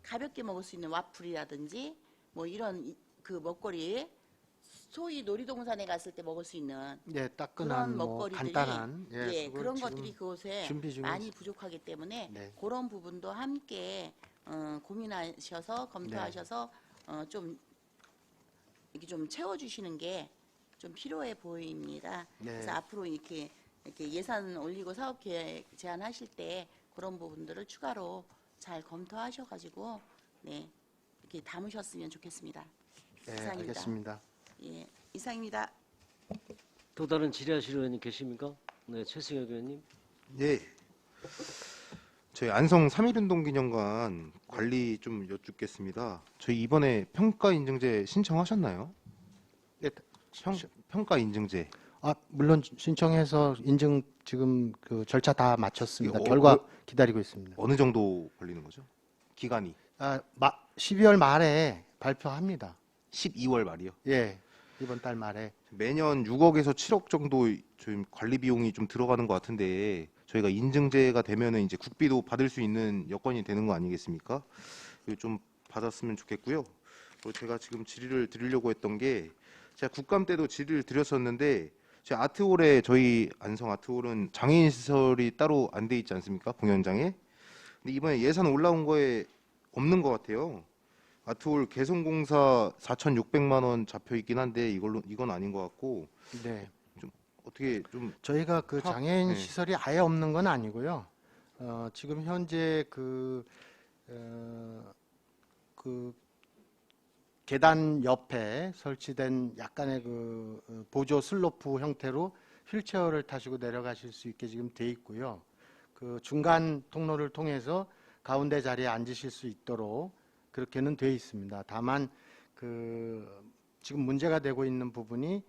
가볍게 먹을 수 있는 와플이라든지 뭐 이런 먹거리 소위 놀이동산에 갔을 때 먹을 수 있는 따끈한 그런 먹거리들이 간단한 그런 것들이 그곳에 많이 부족하기 때문에 그런 부분도 함께 고민하셔서 검토하셔서 좀 이렇게 좀 채워주시는 게 좀 필요해 보입니다. 그래서 앞으로 이렇게 예산 올리고 사업 계획 제안하실 때 그런 부분들을 추가로 잘 검토하셔가지고 이렇게 담으셨으면 좋겠습니다. 네, 이상입니다. 알겠습니다. 예, 이상입니다. 또 다른 질의하실 의원님 계십니까? 네, 최승혁 의원님. 네. 저희 안성 3.1운동 기념관 관리 좀 여쭙겠습니다. 저희 이번에 평가 인증제 신청하셨나요? 네, 평가 인증제. 물론 신청해서 인증 지금 절차 다 마쳤습니다. 이거 결과 기다리고 있습니다. 어느 정도 걸리는 거죠? 기간이? 12월 말에 발표합니다. 12월 말이요? 예, 이번 달 말에. 매년 6억에서 7억 정도 좀 관리 비용이 좀 들어가는 것 같은데 저희가 인증제가 되면은 이제 국비도 받을 수 있는 여건이 되는 거 아니겠습니까? 이거 좀 받았으면 좋겠고요. 그리고 제가 지금 질의를 드리려고 했던 게 제가 국감 때도 질의를 드렸었는데 제 아트홀에 저희 안성 아트홀은 장애인 시설이 따로 안 돼 있지 않습니까? 공연장에. 근데 이번에 예산 올라온 거에 없는 것 같아요. 아트홀 개선공사 4,600만 원 잡혀 있긴 한데 이건 아닌 것 같고. 네. 좀 어떻게 좀 저희가 장애인 네. 시설이 아예 없는 건 아니고요. 지금 현재 그 계단 옆에 설치된 약간의 보조 슬로프 형태로 휠체어를 타시고 내려가실 수 있게 지금 돼 있고요. 그 중간 통로를 통해서 가운데 자리에 앉으실 수 있도록 그렇게는 돼 있습니다. 다만 지금 문제가 되고 있는 부분이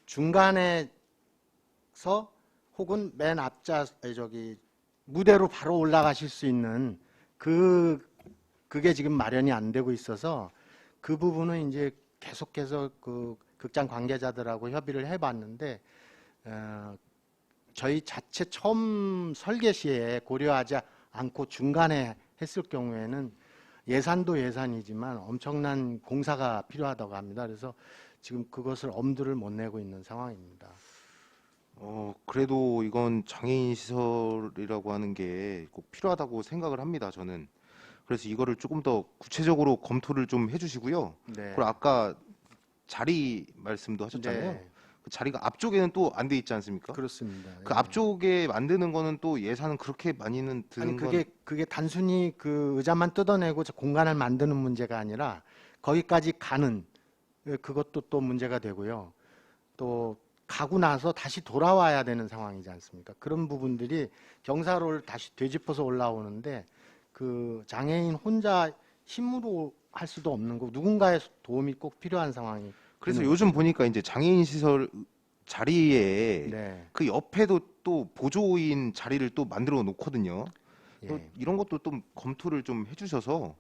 중간에서 혹은 맨 무대로 바로 올라가실 수 있는 그게 지금 마련이 안 되고 있어서 그 부분은 이제 계속해서 극장 관계자들하고 협의를 해봤는데 저희 자체 처음 설계 시에 고려하지 않고 중간에 했을 경우에는 예산도 예산이지만 엄청난 공사가 필요하다고 합니다. 그래서 지금 그것을 엄두를 못 내고 있는 상황입니다. 그래도 이건 장애인 시설이라고 하는 게 꼭 필요하다고 생각을 합니다, 저는. 그래서 이거를 조금 더 구체적으로 검토를 좀 해주시고요. 네. 그리고 아까 자리 말씀도 하셨잖아요. 네. 그 자리가 앞쪽에는 또 안 돼 있지 않습니까? 그렇습니다. 그 예. 앞쪽에 만드는 거는 또 예산은 그렇게 많이는 드는 건 그게 단순히 그 의자만 뜯어내고 공간을 만드는 문제가 아니라 거기까지 가는 그것도 또 문제가 되고요. 또 가고 나서 다시 돌아와야 되는 상황이지 않습니까? 그런 부분들이 경사로를 다시 되짚어서 올라오는데 그 장애인 혼자 힘으로 할 수도 없는 거 누군가의 도움이 꼭 필요한 상황이. 그래서 요즘 보니까 이제 장애인 시설 자리에 네. 그 옆에도 또 보조인 자리를 또 만들어 놓거든요. 또 예. 이런 것도 좀 검토를 좀 해주셔서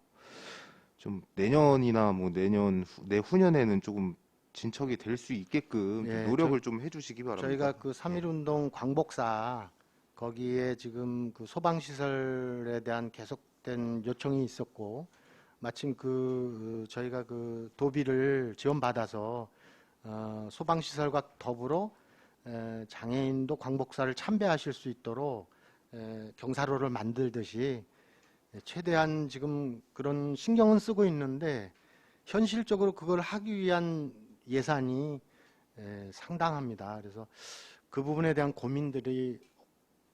좀 내년이나 뭐 내후년에는 조금 진척이 될 수 있게끔 예, 노력을 좀 해주시기 바랍니다. 저희가 그 3.1운동 광복사 거기에 지금 그 소방시설에 대한 계속된 요청이 있었고 마침 저희가 그 도비를 지원받아서 소방시설과 더불어 장애인도 광복사를 참배하실 수 있도록 경사로를 만들듯이 최대한 지금 그런 신경은 쓰고 있는데 현실적으로 그걸 하기 위한 예산이 상당합니다. 그래서 그 부분에 대한 고민들이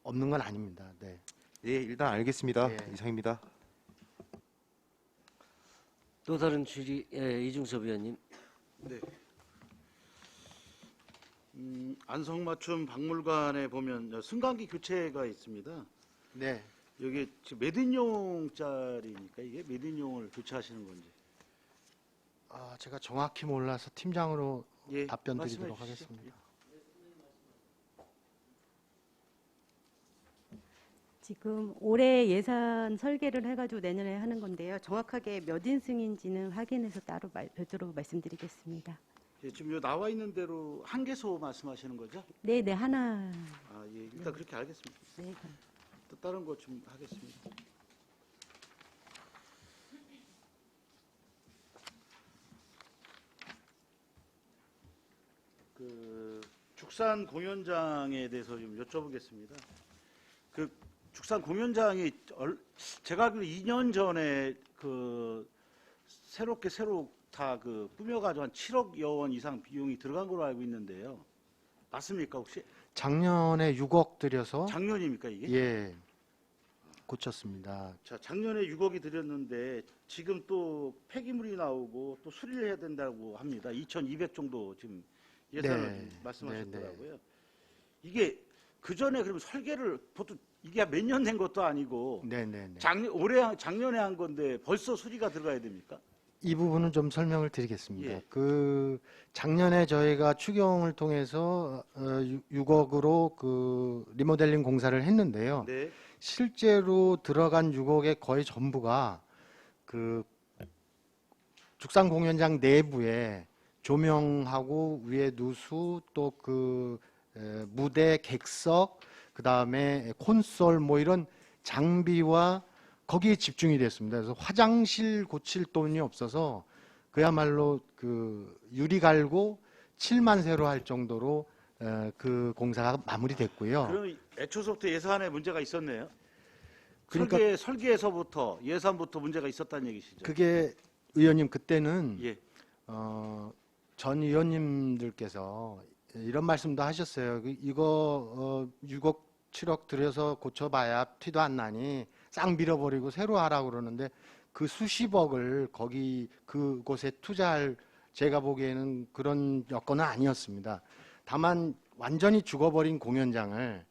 없는 건 아닙니다. 네. 예, 일단 알겠습니다. 예. 이상입니다. 또 다른 질의, 이중섭 의원님. 네. 안성맞춤 박물관에 보면 승강기 교체가 있습니다. 네. 여기 지금 몇 인용짜리니까 이게 몇 인용을 교체하시는 건지. 제가 정확히 몰라서 팀장으로 예, 답변 말씀해 드리도록 주시죠. 하겠습니다. 지금 올해 예산 설계를 해가지고 내년에 하는 건데요. 정확하게 몇 인승인지는 확인해서 따로 별도로 말씀드리겠습니다. 예, 지금 요 나와 있는 대로 한 개소 말씀하시는 거죠? 네, 하나. 예, 일단 그렇게 알겠습니다. 네. 또 다른 거 좀 하겠습니다. 그 죽산 공연장에 대해서 좀 여쭤보겠습니다. 그 죽산 공연장이 제가 알기로 2년 전에 새로 다 꾸며가지고 한 7억여 원 이상 비용이 들어간 걸로 알고 있는데요. 맞습니까 혹시? 작년에 6억 들여서 작년입니까 이게? 예. 고쳤습니다. 자, 작년에 6억이 들였는데 지금 또 폐기물이 나오고 또 수리를 해야 된다고 합니다. 2,200 정도 지금 예산을 네. 말씀하셨더라고요. 이게 그 전에 그러면 설계를 보통 이게 몇 년 된 것도 아니고 네네네. 작년에 한 건데 벌써 수리가 들어가야 됩니까? 이 부분은 좀 설명을 드리겠습니다. 예. 작년에 저희가 추경을 통해서 6억으로 리모델링 공사를 했는데요. 네. 실제로 들어간 6억의 거의 전부가 죽산 공연장 내부에 조명하고 위에 누수 또 무대 객석 그다음에 콘솔 뭐 이런 장비와 거기에 집중이 됐습니다. 그래서 화장실 고칠 돈이 없어서 그야말로 유리 갈고 칠만 세로 할 정도로 그 공사가 마무리됐고요. 그럼 애초부터 예산에 문제가 있었네요. 그러니까 설계에서부터 예산부터 문제가 있었다는 얘기시죠? 그게 의원님 그때는 예. 전 의원님들께서 이런 말씀도 하셨어요. 이거 6억 7억 들여서 고쳐봐야 티도 안 나니 싹 밀어버리고 새로 하라고 그러는데 그 수십억을 거기 그곳에 투자할 제가 보기에는 그런 여건은 아니었습니다. 다만 완전히 죽어버린 공연장을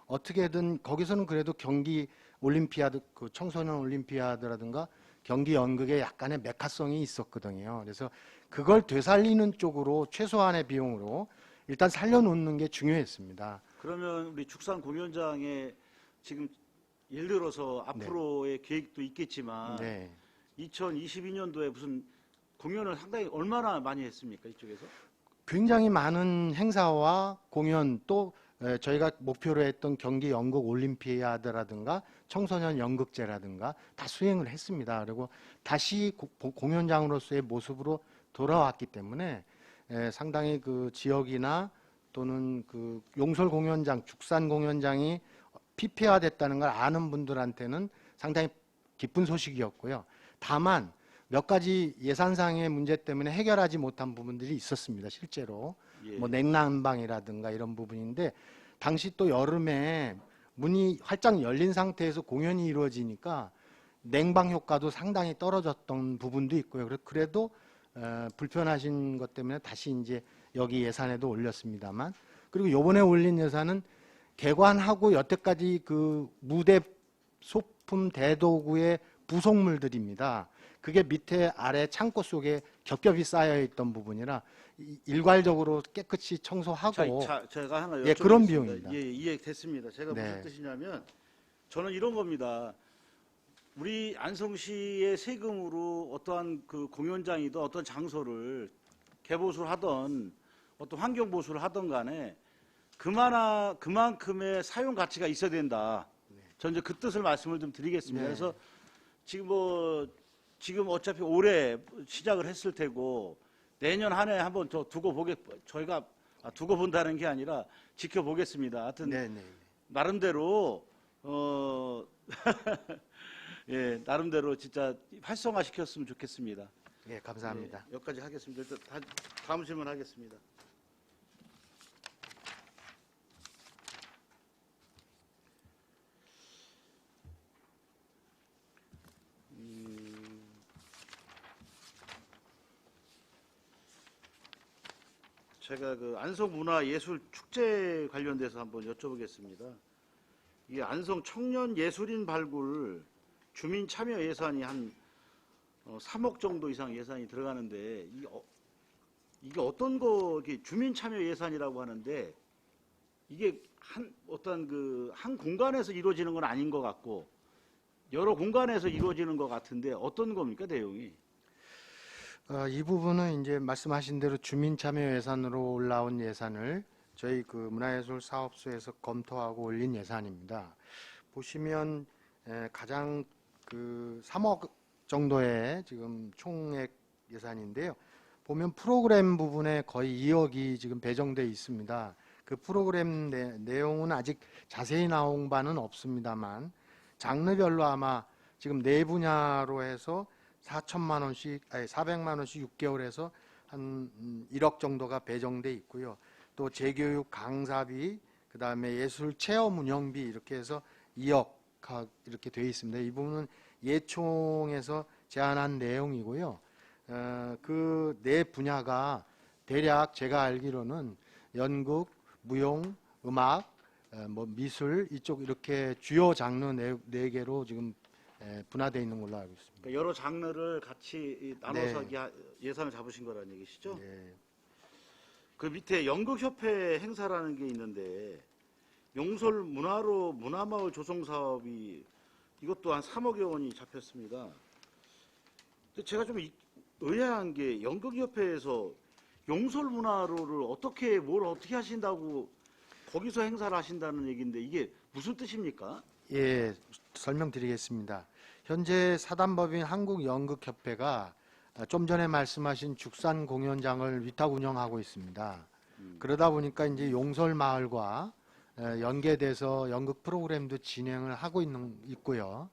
어떻게든 거기서는 그래도 경기 올림피아드 그 청소년 올림피아드라든가 경기 연극에 약간의 메카성이 있었거든요. 그래서 그걸 되살리는 쪽으로 최소한의 비용으로 일단 살려놓는 게 중요했습니다. 그러면 우리 축산 공연장에 지금 예를 들어서 앞으로의 계획도 있겠지만 네. 2022년도에 무슨 공연을 상당히 얼마나 많이 했습니까? 이쪽에서? 굉장히 많은 행사와 공연 또 저희가 목표로 했던 경기 연극 올림피아드라든가 청소년 연극제라든가 다 수행을 했습니다. 그리고 다시 공연장으로서의 모습으로 돌아왔기 때문에 상당히 그 지역이나 또는 그 용설 공연장, 죽산 공연장이 피폐화됐다는 걸 아는 분들한테는 상당히 기쁜 소식이었고요. 다만 몇 가지 예산상의 문제 때문에 해결하지 못한 부분들이 있었습니다. 실제로 예. 뭐 냉난방이라든가 이런 부분인데 당시 또 여름에 문이 활짝 열린 상태에서 공연이 이루어지니까 냉방 효과도 상당히 떨어졌던 부분도 있고요. 그래도 불편하신 것 때문에 다시 이제 여기 예산에도 올렸습니다만 그리고 요번에 올린 예산은 개관하고 여태까지 그 무대 소품 대도구의 부속물들입니다. 그게 밑에 아래 창고 속에 겹겹이 쌓여 있던 부분이라 일괄적으로 깨끗이 청소하고 제가 하나 예, 그런 비용입니다. 예, 이해됐습니다. 제가 네. 무슨 뜻이냐면 저는 이런 겁니다. 우리 안성시의 세금으로 어떠한 그 공연장이든 어떤 장소를 개보수를 하던 어떤 환경 보수를 하던 간에 그만큼의 사용 가치가 있어야 된다. 저는 이제 그 뜻을 말씀을 좀 드리겠습니다. 네. 그래서 지금 어차피 올해 시작을 했을 테고 내년 한 해 한번 더 저희가 두고 본다는 게 아니라 지켜보겠습니다. 하여튼 네, 네. 나름대로 예, 나름대로 진짜 활성화 시켰으면 좋겠습니다. 예, 감사합니다. 예, 여기까지 하겠습니다. 일단 다음 질문 하겠습니다. 제가 그 안성문화예술축제 관련돼서 한번 여쭤보겠습니다. 이 안성 청년예술인 발굴 주민 참여 예산이 한 3억 정도 이상 예산이 들어가는데 이게 어떤 이게 주민 참여 예산이라고 하는데 이게 한 공간에서 이루어지는 건 아닌 것 같고 여러 공간에서 이루어지는 것 같은데 어떤 겁니까 내용이? 이 부분은 이제 말씀하신 대로 주민 참여 예산으로 올라온 예산을 저희 그 문화예술 사업소에서 검토하고 올린 예산입니다. 보시면 가장 그 3억 정도의 지금 총액 예산인데요. 보면 프로그램 부분에 거의 2억이 지금 배정돼 있습니다. 그 프로그램 내용은 아직 자세히 나온 바는 없습니다만 장르별로 아마 지금 네 분야로 해서 4천만 원씩, 400만 원씩 6개월에서 한 1억 정도가 배정돼 있고요. 또 재교육 강사비, 그 다음에 예술 체험 운영비 이렇게 해서 2억 이렇게 돼 있습니다. 이 부분은 예총에서 제안한 내용이고요. 그 네 분야가 대략 제가 알기로는 연극, 무용, 음악, 뭐 미술 이쪽 이렇게 주요 장르 네 개로 지금 분화되어 있는 걸로 알고 있습니다. 그러니까 여러 장르를 같이 나눠서 네. 예산을 잡으신 거라는 얘기시죠? 네. 그 밑에 연극협회 행사라는 게 있는데 용설 문화로 문화마을 조성 사업이 이것도 한 3억여 원이 잡혔습니다. 근데 제가 좀 의아한 게 연극협회에서 용설 문화로를 뭘 어떻게 하신다고 거기서 행사를 하신다는 얘기인데 이게 무슨 뜻입니까? 예, 설명드리겠습니다. 현재 사단법인 한국연극협회가 좀 전에 말씀하신 죽산 공연장을 위탁 운영하고 있습니다. 그러다 보니까 이제 용설마을과 연계돼서 연극 프로그램도 진행을 하고 있고요.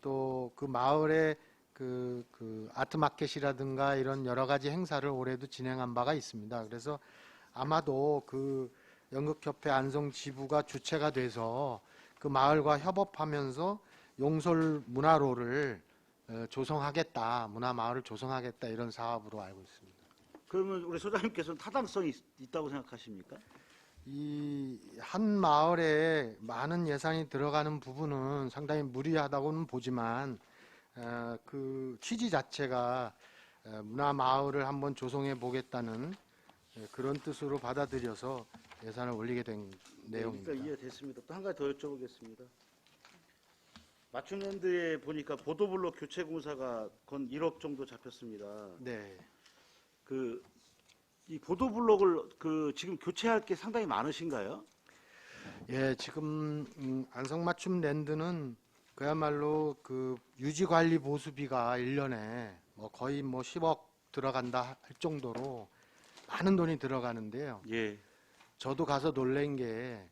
또 그 마을에 그 아트마켓이라든가 이런 여러 가지 행사를 올해도 진행한 바가 있습니다. 그래서 아마도 그 연극협회 안성 지부가 주체가 돼서 그 마을과 협업하면서 용솔 문화로를 조성하겠다, 문화 마을을 조성하겠다 이런 사업으로 알고 있습니다. 그러면 우리 소장님께서는 타당성이 있다고 생각하십니까? 이 한 마을에 많은 예산이 들어가는 부분은 상당히 무리하다고는 보지만 그 취지 자체가 문화 마을을 한번 조성해 보겠다는 그런 뜻으로 받아들여서 예산을 올리게 된 내용입니다. 그러니까 이해됐습니다. 또 한 가지 더 여쭤보겠습니다. 맞춤랜드에 보니까 보도블록 교체 공사가 건 1억 정도 잡혔습니다. 네. 이 보도블록을 지금 교체할 게 상당히 많으신가요? 예, 지금 안성맞춤랜드는 그야말로 그 유지관리 보수비가 1년에 거의 10억 들어간다 할 정도로 많은 돈이 들어가는데요. 예. 저도 가서 놀란 게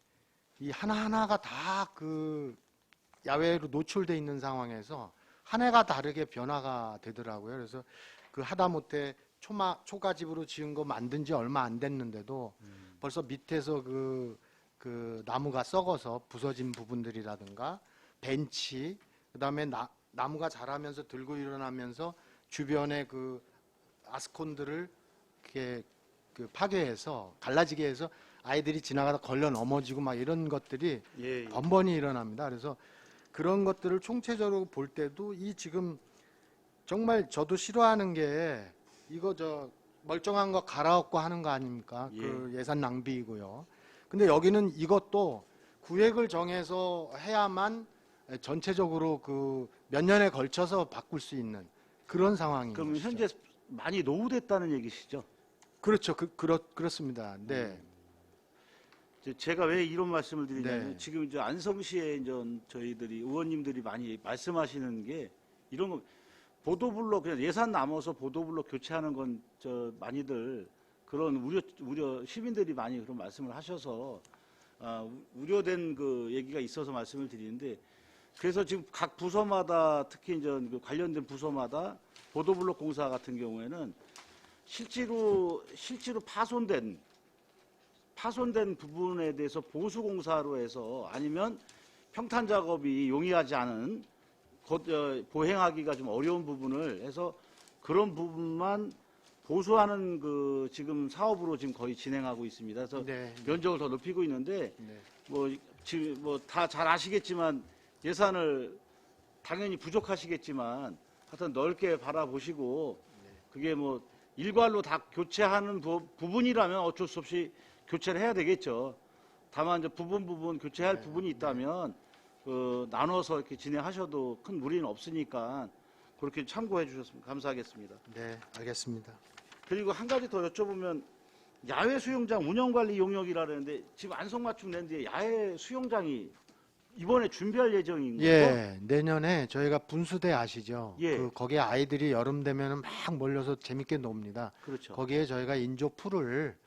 이 하나하나가 다 그 야외로 노출돼 있는 상황에서 한 해가 다르게 변화가 되더라고요. 그래서 그 하다못해 초가집으로 지은 거 만든 지 얼마 안 됐는데도 벌써 밑에서 그 나무가 썩어서 부서진 부분들이라든가 벤치, 그다음에 나무가 자라면서 들고 일어나면서 주변에 그 아스콘들을 이렇게 그 파괴해서 갈라지게 해서 아이들이 지나가다 걸려 넘어지고 막 이런 것들이 예. 번번이 일어납니다. 그래서 그런 것들을 총체적으로 볼 때도 이 지금 정말 저도 싫어하는 게 이거 멀쩡한 거 갈아엎고 하는 거 아닙니까? 예. 그 예산 낭비이고요. 근데 여기는 이것도 구획을 정해서 해야만 전체적으로 그 몇 년에 걸쳐서 바꿀 수 있는 그런 상황인 그럼 것이죠. 현재 많이 노후됐다는 얘기시죠? 그렇죠. 그렇습니다. 네. 제가 왜 이런 말씀을 드리냐면 네. 지금 이제 안성시에 이제 저희들이 의원님들이 많이 말씀하시는 게 이런 거 보도블록 그냥 예산 남아서 보도블록 교체하는 건 많이들 그런 우려 시민들이 많이 그런 말씀을 하셔서 우려된 그 얘기가 있어서 말씀을 드리는데 그래서 지금 각 부서마다 특히 이제 그 관련된 부서마다 보도블록 공사 같은 경우에는 실제로 파손된 부분에 대해서 보수 공사로 해서 아니면 평탄 작업이 용이하지 않은 보행하기가 좀 어려운 부분을 해서 그런 부분만 보수하는 그 지금 사업으로 지금 거의 진행하고 있습니다. 그래서 네. 면적을 더 높이고 있는데 네. 지금 다 잘 아시겠지만 예산을 당연히 부족하시겠지만 하여튼 넓게 바라보시고 그게 일괄로 다 교체하는 부분이라면 어쩔 수 없이 교체를 해야 되겠죠. 다만 이제 부분 교체할 부분이 있다면 나눠서 이렇게 진행하셔도 큰 무리는 없으니까 그렇게 참고해 주셨으면 감사하겠습니다. 네, 알겠습니다. 그리고 한 가지 더 여쭤보면 야외 수영장 운영관리 용역이라는데 지금 안성맞춤랜드에 야외 수영장이 이번에 준비할 예정인 거죠? 예, 내년에 저희가 분수대 아시죠? 예. 거기에 아이들이 여름 되면 막 몰려서 재밌게 놉니다. 그렇죠. 거기에 저희가 인조 풀을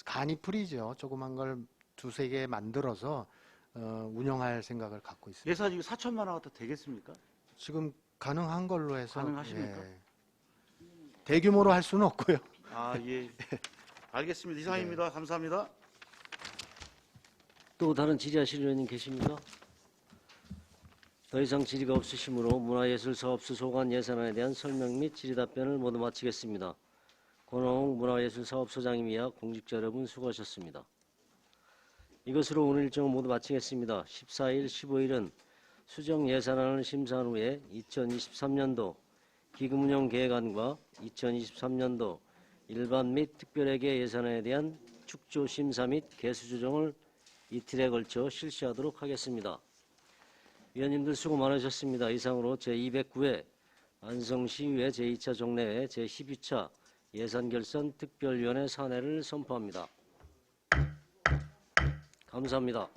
간이 풀이죠. 조그만 걸 2-3개 만들어서 운영할 생각을 갖고 있습니다. 예산이 4천만 원 갖다 되겠습니까? 지금 가능한 걸로 해서 가능하십니까? 예. 대규모로 할 수는 없고요. 예. 알겠습니다. 이상입니다. 감사합니다. 또 다른 질의하실 의원님 계십니까? 더 이상 질의가 없으시므로 문화예술사업수 소관 예산안에 대한 설명 및 질의 답변을 모두 마치겠습니다. 권홍 문화예술사업소장님 이하 공직자 여러분 수고하셨습니다. 이것으로 오늘 일정을 모두 마치겠습니다. 14일, 15일은 수정 예산안을 심사한 후에 2023년도 기금운용 계획안과 2023년도 일반 및 특별회계 예산안에 대한 축조 심사 및 개수 조정을 이틀에 걸쳐 실시하도록 하겠습니다. 위원님들 수고 많으셨습니다. 이상으로 제209회 안성시의회 제2차 정례회 제12차 예산결산 특별위원회 사내를 선포합니다. 감사합니다.